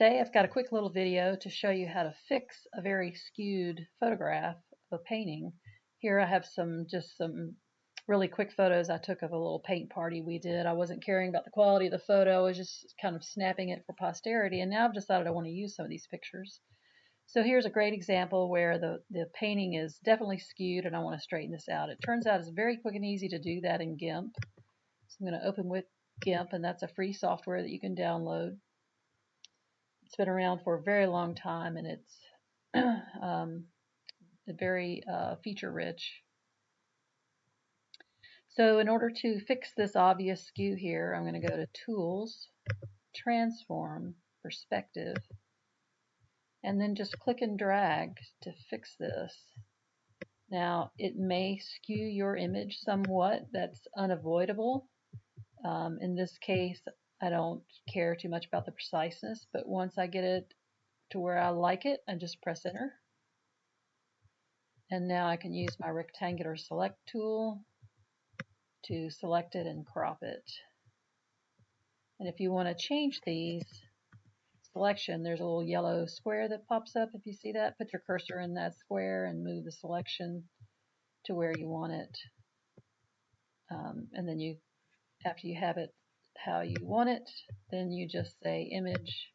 Today I've got a quick little video to show you how to fix a very skewed photograph of a painting. Here I have some really quick photos I took of a little paint party we did. I wasn't caring about the quality of the photo, I was just kind of snapping it for posterity, and now I've decided I want to use some of these pictures. So here's a great example where the painting is definitely skewed and I want to straighten this out. It turns out it's very quick and easy to do that in GIMP. So I'm going to open with GIMP, and that's a free software that you can download. It's been around for a very long time, and it's very feature rich. So in order to fix this obvious skew here, I'm going to go to Tools, Transform, Perspective, and then just click and drag to fix this. Now it may skew your image somewhat. That's unavoidable. In this case, I don't care too much about the preciseness, but once I get it to where I like it, I just press enter. And now I can use my rectangular select tool to select it and crop it. And if you want to change these selection, there's a little yellow square that pops up. If you see that, put your cursor in that square and move the selection to where you want it. And then after you have it how you want it, then you just say image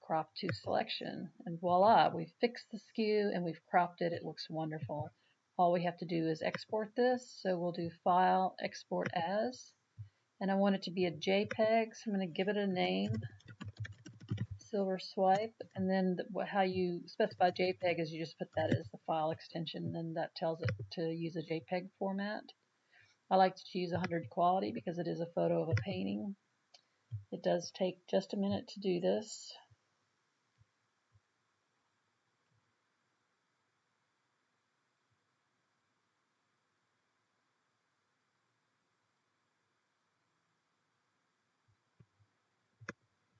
crop to selection, and voila, we've fixed the skew and we've cropped it. It looks wonderful. All we have to do is export this, so we'll do File, Export As, and I want it to be a JPEG, so I'm going to give it a name, Silver Swipe, and then how you specify JPEG is you just put that as the file extension, and that tells it to use a JPEG format. I like to choose 100 quality because it is a photo of a painting. It does take just a minute to do this.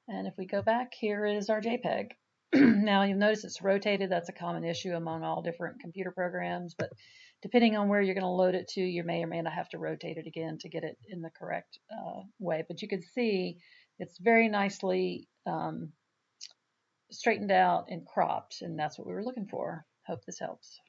And if we go back, here is our JPEG. Now you'll notice it's rotated. That's a common issue among all different computer programs, but depending on where you're going to load it to, you may or may not have to rotate it again to get it in the correct way. But you can see it's very nicely straightened out and cropped, and that's what we were looking for. Hope this helps.